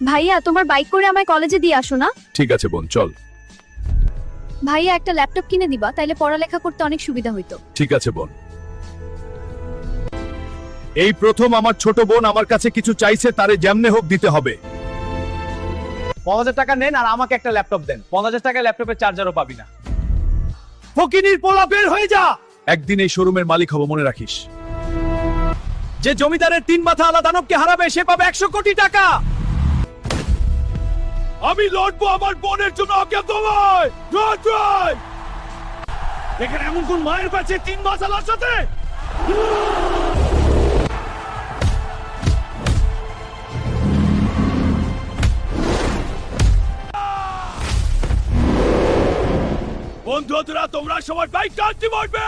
ভাইয়া তোমার বাইক করে আমায় কলেজে দিয়ে আসো না। ঠিক আছে বোন, চল। ভাইয়া একটা ল্যাপটপ কিনে দিবা, তাইলে পড়ালেখা করতে অনেক সুবিধা হইতো। ঠিক আছে বোন। এই প্রথম আমার ছোট বোন আমার কাছে কিছু চাইছে, তারে যেমনে হোক দিতে হবে। 5000 টাকা নেন আর আমাকে একটা ল্যাপটপ দেন। 5000 টাকায় ল্যাপটপের চার্জারও পাবি না। ফকিনীর পোলা, বের হয়ে যা। একদিন এই শোরুমের মালিক হব, মনে রাখিস। যে জমিদারের 3 মাথা আলা দানবকে হারাবে সে পাবে 100 কোটি টাকা। আমি লড়বো আমার বোনের জন্য অজ্ঞাতনায়। জয়। এখানে এমন কোন মায়ের কাছে 3 মাথা আলার সাথে? বন্ধুরা, তোমরা সবাই বাইক টানতে পারবে।